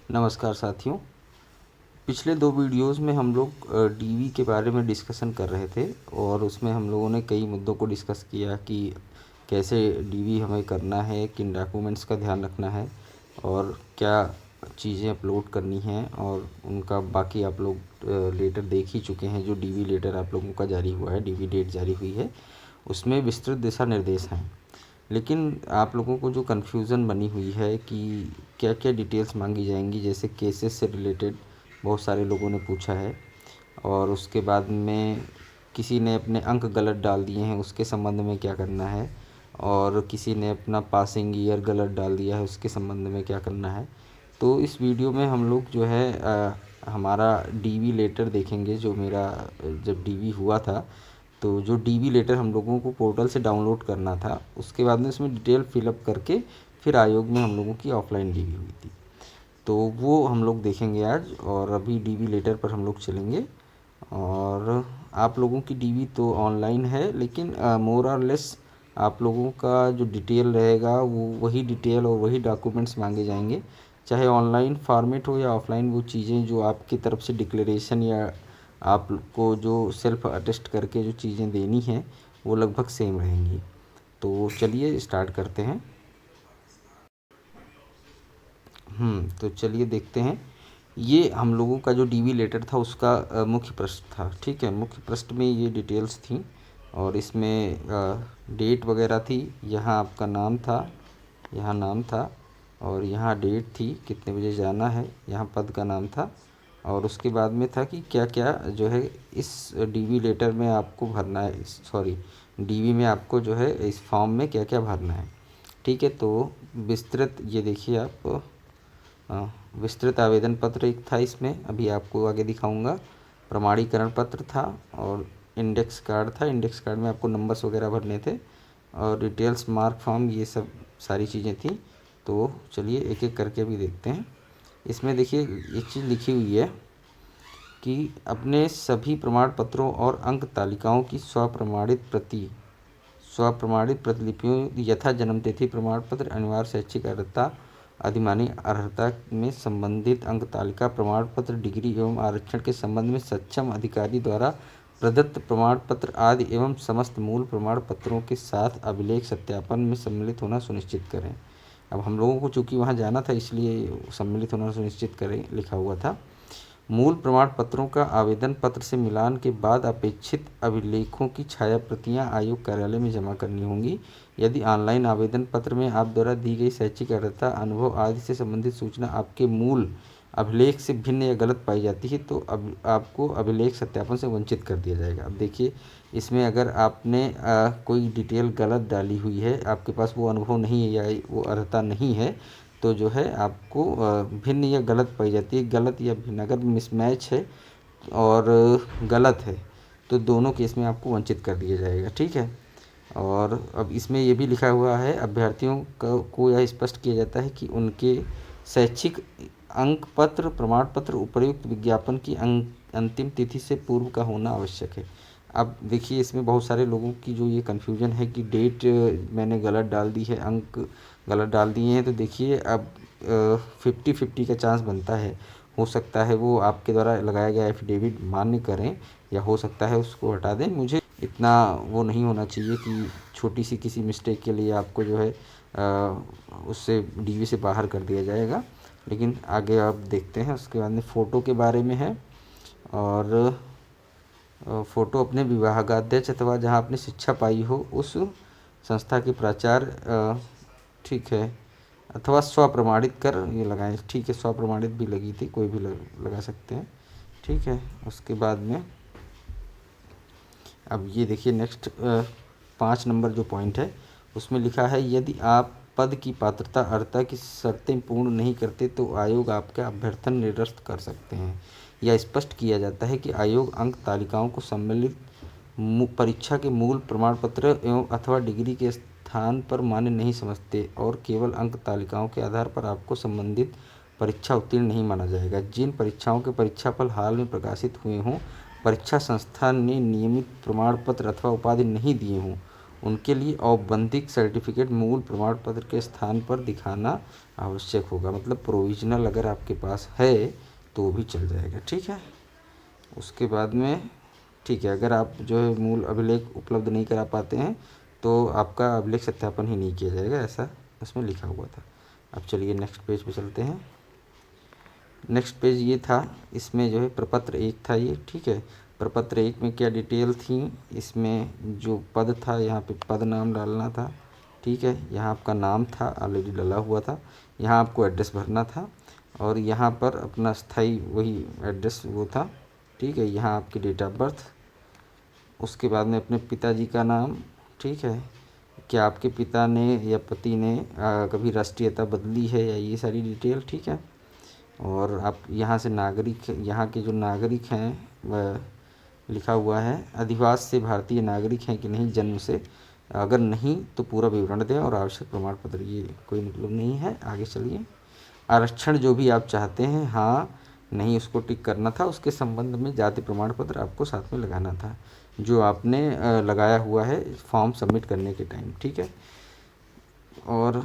नमस्कार साथियों। पिछले 2 वीडियोज़ में हम लोग डीवी के बारे में डिस्कशन कर रहे थे और उसमें हम लोगों ने कई मुद्दों को डिस्कस किया कि कैसे डीवी हमें करना है, किन डॉक्यूमेंट्स का ध्यान रखना है और क्या चीज़ें अपलोड करनी हैं, और उनका बाकी आप लोग लेटर देख ही चुके हैं। जो डीवी लेटर आप लोगों का जारी हुआ है, डीवी डेट जारी हुई है, उसमें विस्तृत दिशा निर्देश हैं। लेकिन आप लोगों को जो कन्फ्यूज़न बनी हुई है कि क्या क्या डिटेल्स मांगी जाएंगी, जैसे केसेस से रिलेटेड बहुत सारे लोगों ने पूछा है, और उसके बाद में किसी ने अपने अंक गलत डाल दिए हैं, उसके संबंध में क्या करना है, और किसी ने अपना पासिंग ईयर गलत डाल दिया है, उसके संबंध में क्या करना है। तो इस वीडियो में हम लोग जो है हमारा डीवी लेटर देखेंगे। जो मेरा जब डीवी हुआ था, तो जो डीवी लेटर हम लोगों को पोर्टल से डाउनलोड करना था, उसके बाद में उसमें डिटेल फिलअप करके फिर आयोग में हम लोगों की ऑफलाइन डीवी हुई थी, तो वो हम लोग देखेंगे आज। और अभी डीवी लेटर पर हम लोग चलेंगे। और आप लोगों की डीवी तो ऑनलाइन है, लेकिन मोर और लेस आप लोगों का जो डिटेल रहेगा वो वही डिटेल और वही डॉक्यूमेंट्स मांगे जाएंगे, चाहे ऑनलाइन फॉर्मेट हो या ऑफलाइन। वो चीज़ें जो आपकी तरफ से डिक्लेरेशन या आपको जो सेल्फ अटेस्ट करके जो चीज़ें देनी हैं, वो लगभग सेम रहेंगी। तो चलिए स्टार्ट करते हैं। तो चलिए देखते हैं। ये हम लोगों का जो डीवी लेटर था उसका मुख्य पृष्ठ था। ठीक है, मुख्य पृष्ठ में ये डिटेल्स थी और इसमें डेट वगैरह थी। यहाँ आपका नाम था, यहाँ नाम था, और यहाँ डेट थी, कितने बजे जाना है, यहाँ पद का नाम था। और उसके बाद में था कि क्या क्या जो है इस डीवी लेटर में आपको भरना है, सॉरी डीवी में आपको जो है इस फॉर्म में क्या क्या भरना है। ठीक है, तो विस्तृत ये देखिए आप, विस्तृत आवेदन पत्र एक था, इसमें अभी आपको आगे दिखाऊंगा। प्रमाणीकरण पत्र था और इंडेक्स कार्ड था। इंडेक्स कार्ड में आपको नंबर्स वगैरह भरने थे, और डिटेल्स मार्क फॉर्म, ये सब सारी चीज़ें थी। तो चलिए एक एक करके भी देखते हैं। इसमें देखिए एक चीज़ लिखी हुई है कि अपने सभी प्रमाण पत्रों और अंक तालिकाओं की स्वप्रमाणित प्रतिलिपियों यथा जन्मतिथि प्रमाण पत्र, अनिवार्य शैक्षिक अर्हता, अधिमानी अर्हता में संबंधित अंक तालिका प्रमाण पत्र, डिग्री एवं आरक्षण के संबंध में सक्षम अधिकारी द्वारा प्रदत्त प्रमाण पत्र आदि एवं समस्त मूल प्रमाण पत्रों के साथ अभिलेख सत्यापन में सम्मिलित होना सुनिश्चित करें। अब हम लोगों को चूँकि वहाँ जाना था, इसलिए सम्मिलित होना सुनिश्चित करें लिखा हुआ था। मूल प्रमाण पत्रों का आवेदन पत्र से मिलान के बाद अपेक्षित अभिलेखों की छाया प्रतियाँ आयोग कार्यालय में जमा करनी होंगी। यदि ऑनलाइन आवेदन पत्र में आप द्वारा दी गई शैक्षिक अर्हता, अनुभव आदि से संबंधित सूचना आपके मूल अभिलेख से भिन्न या गलत पाई जाती है, तो अब आपको अभिलेख सत्यापन से वंचित कर दिया जाएगा। अब देखिए, इसमें अगर आपने कोई डिटेल गलत डाली हुई है, आपके पास वो अनुभव नहीं है या वो अर्हता नहीं है, तो जो है आपको भिन्न या गलत पाई जाती है। गलत या भिन्न अगर मिसमैच है और गलत है, तो दोनों केस में आपको वंचित कर दिया जाएगा। ठीक है, और अब इसमें ये भी लिखा हुआ है, अभ्यर्थियों को यह स्पष्ट किया जाता है कि उनके शैक्षिक अंक पत्र, प्रमाण पत्र उपर्युक्त विज्ञापन की अंतिम तिथि से पूर्व का होना आवश्यक है। अब देखिए, इसमें बहुत सारे लोगों की जो ये कन्फ्यूजन है कि डेट मैंने गलत डाल दी है, अंक गलत डाल दिए हैं, तो देखिए अब 50-50 का चांस बनता है। हो सकता है वो आपके द्वारा लगाया गया एफिडेविट मान्य करें, या हो सकता है उसको हटा दें। मुझे इतना वो नहीं होना चाहिए कि छोटी सी किसी मिस्टेक के लिए आपको जो है उससे डीवी से बाहर कर दिया जाएगा। लेकिन आगे आप देखते हैं। उसके बाद में फ़ोटो के बारे में है, और फ़ोटो अपने विभागाध्यक्ष अथवा जहाँ आपने शिक्षा पाई हो उस संस्था के प्राचार्य, ठीक है, अथवा स्वप्रमाणित कर ये लगाएं। ठीक है, स्वप्रमाणित भी लगी थी, कोई भी लगा सकते हैं। ठीक है, उसके बाद में अब ये देखिए नेक्स्ट 5 नंबर जो पॉइंट है, उसमें लिखा है, यदि आप पद की पात्रता अर्हता की शर्तें पूर्ण नहीं करते तो आयोग आपका अभ्यर्थन निरस्त कर सकते हैं। यह स्पष्ट किया जाता है कि आयोग अंक तालिकाओं को सम्मिलित परीक्षा के मूल प्रमाण पत्र एवं अथवा डिग्री के स्थान पर मान्य नहीं समझते, और केवल अंक तालिकाओं के आधार पर आपको संबंधित परीक्षा उत्तीर्ण नहीं माना जाएगा। जिन परीक्षाओं के परीक्षाफल हाल में प्रकाशित हुए हों, परीक्षा संस्था ने नियमित प्रमाण पत्र अथवा उपाधि नहीं दिए हों, उनके लिए औपबंधिक सर्टिफिकेट मूल प्रमाण पत्र के स्थान पर दिखाना आवश्यक होगा। मतलब प्रोविजनल अगर आपके पास है तो भी चल जाएगा, ठीक है। उसके बाद में ठीक है, अगर आप जो है मूल अभिलेख उपलब्ध नहीं करा पाते हैं तो आपका अभिलेख सत्यापन ही नहीं किया जाएगा, ऐसा उसमें लिखा हुआ था। अब चलिए नेक्स्ट पेज पे चलते हैं। नेक्स्ट पेज ये था, इसमें जो है प्रपत्र 1 था ये, ठीक है। प्रपत्र 1 में क्या डिटेल थी, इसमें जो पद था यहाँ पे पद नाम डालना था, ठीक है। यहाँ आपका नाम था, ऑलरेडी डला हुआ था। यहाँ आपको एड्रेस भरना था और यहाँ पर अपना स्थाई वही एड्रेस वो था, ठीक है। यहाँ आपकी डेट ऑफ बर्थ, उसके बाद में अपने पिताजी का नाम, ठीक है। क्या आपके पिता ने या पति ने कभी राष्ट्रीयता बदली है या ये सारी डिटेल, ठीक है। और आप यहाँ से नागरिक, यहाँ के जो नागरिक हैं वह लिखा हुआ है, अधिवास से भारतीय नागरिक हैं कि नहीं जन्म से, अगर नहीं तो पूरा विवरण दें और आवश्यक प्रमाण पत्र, ये कोई मतलब नहीं है। आगे चलिए, आरक्षण जो भी आप चाहते हैं, हाँ नहीं उसको टिक करना था। उसके संबंध में जाति प्रमाण पत्र आपको साथ में लगाना था, जो आपने लगाया हुआ है फॉर्म सबमिट करने के टाइम, ठीक है। और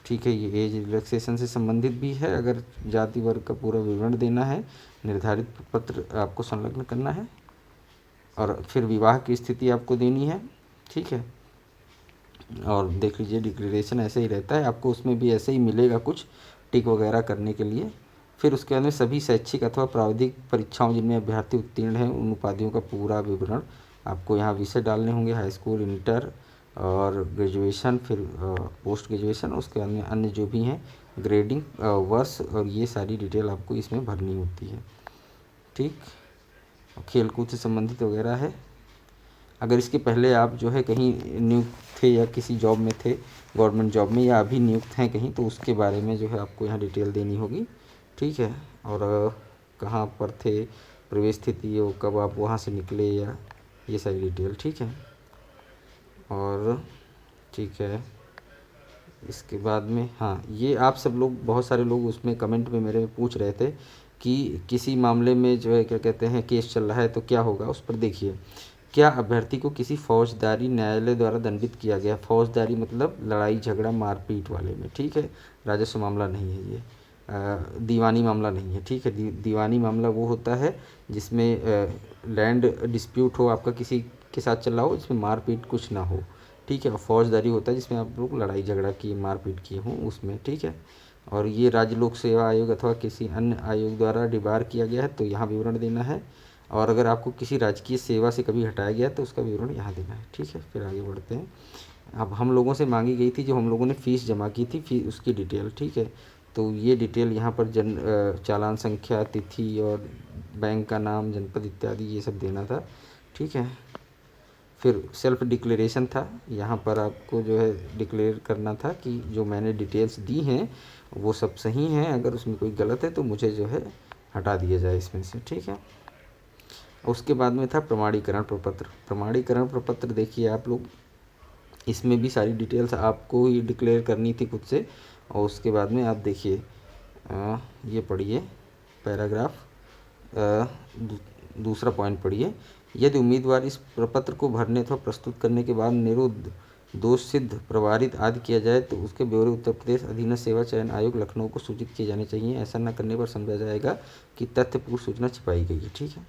ठीक है, ये एज रिलैक्सेशन से संबंधित भी है। अगर जाति वर्ग का पूरा विवरण देना है, निर्धारित पत्र आपको संलग्न करना है और फिर विवाह की स्थिति आपको देनी है, ठीक है। और देख लीजिए डिक्लेरेशन ऐसे ही रहता है, आपको उसमें भी ऐसे ही मिलेगा कुछ टिक वगैरह करने के लिए। फिर उसके बाद में सभी शैक्षिक अथवा प्राविधिक परीक्षाओं जिनमें अभ्यर्थी उत्तीर्ण हैं उन उपाधियों का पूरा विवरण आपको यहाँ विषय डालने होंगे, हाई स्कूल, इंटर और ग्रेजुएशन, फिर पोस्ट ग्रेजुएशन। उसके बाद में अन्य जो भी हैं ग्रेडिंग, वर्ष और ये सारी डिटेल आपको इसमें भरनी होती है, ठीक। खेल कूद से संबंधित वगैरह है। अगर इसके पहले आप जो है कहीं नियुक्त थे या किसी जॉब में थे, गवर्नमेंट जॉब में, या अभी नियुक्त हैं कहीं, तो उसके बारे में जो है आपको यहाँ डिटेल देनी होगी, ठीक है। और कहाँ पर थे, प्रवेश स्थिति और कब आप वहाँ से निकले, या ये सारी डिटेल, ठीक है। और ठीक है, इसके बाद में हाँ, ये आप सब लोग, बहुत सारे लोग उसमें कमेंट में मेरे में पूछ रहे थे कि किसी मामले में जो है क्या कहते हैं केस चल रहा है तो क्या होगा। उस पर देखिए, क्या अभ्यर्थी को किसी फौजदारी न्यायालय द्वारा दंडित किया गया। फौजदारी मतलब लड़ाई झगड़ा मारपीट वाले में, ठीक है। राजस्व मामला नहीं है ये, दीवानी मामला नहीं है, ठीक है। दीवानी मामला वो होता है जिसमें लैंड डिस्प्यूट हो, आपका किसी के साथ चल रहा हो, जिसमें मारपीट कुछ ना हो, ठीक है। और फौजदारी होता है जिसमें आप लोग लड़ाई झगड़ा किए, मारपीट किए हों उसमें, ठीक है। और ये राज्य लोक सेवा आयोग अथवा किसी अन्य आयोग द्वारा डिबार किया गया है तो यहाँ विवरण देना है। और अगर आपको किसी राजकीय सेवा से कभी हटाया गया तो उसका विवरण यहाँ देना है, ठीक है। फिर आगे बढ़ते हैं। अब हम लोगों से मांगी गई थी, जो हम लोगों ने फ़ीस जमा की थी, फी उसकी डिटेल, ठीक है। तो ये डिटेल यहाँ पर चालान संख्या, तिथि और बैंक का नाम, जनपद इत्यादि ये सब देना था, ठीक है। फिर सेल्फ डिक्लेरेशन था, यहाँ पर आपको जो है डिक्लेयर करना था कि जो मैंने डिटेल्स दी हैं वो सब सही हैं, अगर उसमें कोई गलत है तो मुझे जो है हटा दिया जाए इसमें से, ठीक है। उसके बाद में था प्रमाणीकरण प्रपत्र। प्रमाणीकरण प्रपत्र देखिए आप लोग, इसमें भी सारी डिटेल्स आपको ही डिक्लेयर करनी थी खुद से। और उसके बाद में आप देखिए, ये पढ़िए पैराग्राफ, दूसरा पॉइंट पढ़िए। यदि उम्मीदवार इस प्रपत्र को भरने अथवा प्रस्तुत करने के बाद निरुद्ध, दोष सिद्ध, प्रवारित आदि किया जाए तो उसके ब्यौरे उत्तर प्रदेश अधीनस्थ सेवा चयन आयोग लखनऊ को सूचित किए जाने चाहिए। ऐसा न करने पर समझा जाएगा कि तथ्यपूर्ण सूचना छिपाई गई है, ठीक है।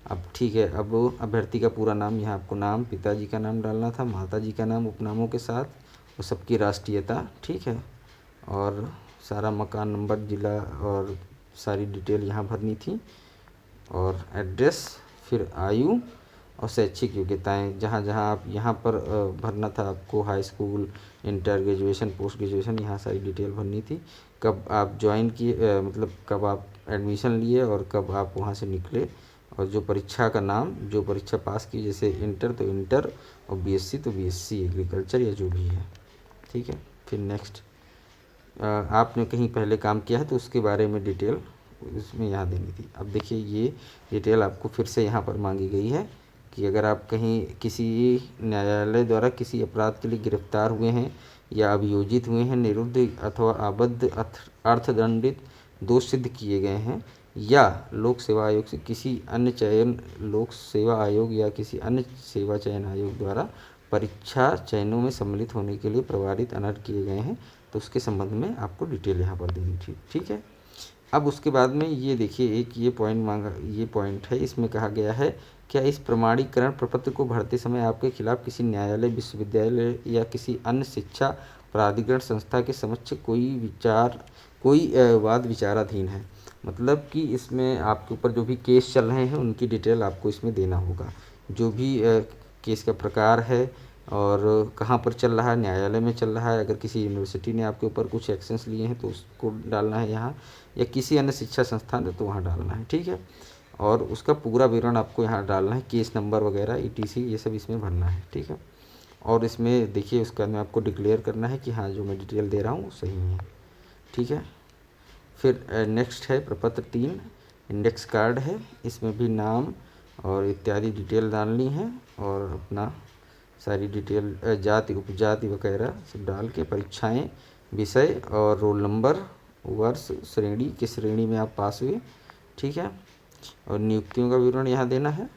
अब ठीक है, अब अभ्यर्थी का पूरा नाम, यहाँ आपको नाम, पिताजी का नाम डालना था, माताजी का नाम उपनामों के साथ, और सबकी राष्ट्रीयता, ठीक है। और सारा मकान नंबर, ज़िला और सारी डिटेल यहाँ भरनी थी। और एड्रेस, फिर आयु और शैक्षिक योग्यताएं, जहाँ जहाँ आप यहाँ पर भरना था आपको, high school, inter, graduation, post graduation, यहाँ सारी डिटेल भरनी थी। कब आप ज्वाइन किए, मतलब कब आप एडमिशन लिए और कब आप वहाँ से निकले। और जो परीक्षा का नाम, जो परीक्षा पास की, जैसे इंटर तो इंटर और बीएससी तो बीएससी एग्रीकल्चर या जो भी है, ठीक है। फिर नेक्स्ट, आपने कहीं पहले काम किया है तो उसके बारे में डिटेल इसमें यहाँ देनी थी। अब देखिए ये डिटेल आपको फिर से यहाँ पर मांगी गई है कि अगर आप कहीं किसी न्यायालय द्वारा किसी अपराध के लिए गिरफ्तार हुए हैं या अभियोजित हुए हैं, निरुद्ध अथवा आबद्ध अर्थदंडित, दोष सिद्ध किए गए हैं, या लोक सेवा आयोग से किसी अन्य चयन, लोक सेवा आयोग या किसी अन्य सेवा चयन आयोग द्वारा परीक्षा चयनों में सम्मिलित होने के लिए प्रवारित अनर्ह किए गए हैं, तो उसके संबंध में आपको डिटेल यहाँ पर देनी थी। ठीक है। अब उसके बाद में ये देखिए, एक ये पॉइंट मांगा, ये पॉइंट है, इसमें कहा गया है क्या इस प्रमाणीकरण प्रपत्र को भरते समय आपके खिलाफ किसी न्यायालय, विश्वविद्यालय या किसी अन्य शिक्षा प्राधिकरण संस्था के समक्ष कोई वाद विचाराधीन है। मतलब कि इसमें आपके ऊपर जो भी केस चल रहे हैं उनकी डिटेल आपको इसमें देना होगा। जो भी केस का प्रकार है और कहाँ पर चल रहा है, न्यायालय में चल रहा है, अगर किसी यूनिवर्सिटी ने आपके ऊपर कुछ एक्शंस लिए हैं तो उसको डालना है यहाँ, या किसी अन्य शिक्षा संस्थान ने तो वहाँ डालना है। ठीक है। और उसका पूरा विवरण आपको यहाँ डालना है, केस नंबर वगैरह ETC ये सब इसमें भरना है। ठीक है। और इसमें देखिए उसका में आपको डिक्लेयर करना है कि हाँ जो मैं डिटेल दे रहा हूँ वो सही है। ठीक है। फिर नेक्स्ट है प्रपत्र 3, इंडेक्स कार्ड है। इसमें भी नाम और इत्यादि डिटेल डालनी है और अपना सारी डिटेल जाति, उपजाति वगैरह सब डाल के परीक्षाएं, विषय और रोल नंबर, वर्ष, श्रेणी, किस श्रेणी में आप पास हुए। ठीक है। और नियुक्तियों का विवरण यहाँ देना है।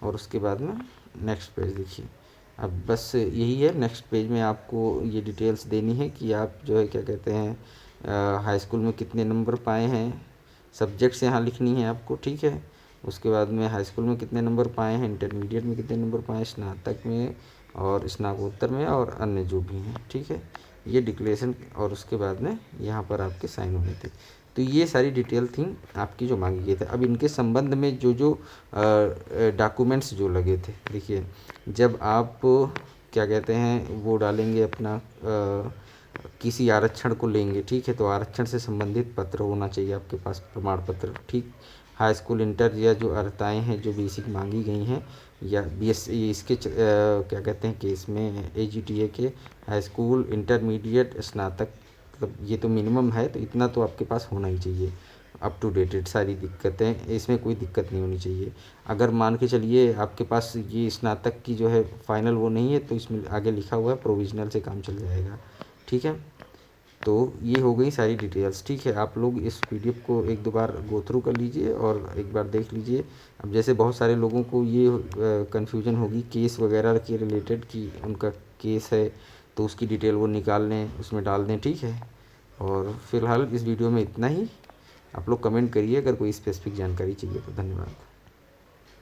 और उसके बाद में नेक्स्ट पेज देखिए, अब बस यही है। नेक्स्ट पेज में आपको ये डिटेल्स देनी है कि आप जो है क्या कहते हैं हाई स्कूल में कितने नंबर पाए हैं, सब्जेक्ट्स यहाँ लिखनी है आपको। ठीक है। उसके बाद में हाई स्कूल में कितने नंबर पाए हैं, इंटरमीडिएट में कितने नंबर पाए हैं, स्नातक में और स्नातकोत्तर में और अन्य जो भी हैं। ठीक है। ये डिक्लेरेशन और उसके बाद में यहाँ पर आपके साइन होने थे। तो ये सारी डिटेल थी आपकी जो मांगी गई थी। अब इनके संबंध में जो जो डॉक्यूमेंट्स जो लगे थे, देखिए जब आप क्या कहते हैं वो डालेंगे अपना किसी आरक्षण को लेंगे, ठीक है, तो आरक्षण से संबंधित पत्र होना चाहिए आपके पास, प्रमाण पत्र। ठीक। हाई स्कूल, इंटर या जो अर्हताएँ हैं जो बेसिक मांगी गई हैं, या BS इसके क्या कहते हैं केस में AGTA के हाई स्कूल, इंटरमीडिएट, स्नातक, मतलब ये तो मिनिमम है, तो इतना तो आपके पास होना ही चाहिए अप टू डेटेड। सारी दिक्कतें इसमें कोई दिक्कत नहीं होनी चाहिए। अगर मान के चलिए आपके पास ये स्नातक की जो है फाइनल वो नहीं है, तो इसमें आगे लिखा हुआ है प्रोविजनल से काम चल जाएगा। ठीक है। तो ये हो गई सारी डिटेल्स। ठीक है। आप लोग इस PDF को एक दो बार गो थ्रू कर लीजिए और एक बार देख लीजिए। अब जैसे बहुत सारे लोगों को ये कन्फ्यूजन होगी केस वगैरह के रिलेटेड कि उनका केस है तो उसकी डिटेल वो निकाल लें, उसमें डाल दें। ठीक है। और फिलहाल इस वीडियो में इतना ही। आप लोग कमेंट करिए अगर कोई स्पेसिफिक जानकारी चाहिए तो। धन्यवाद।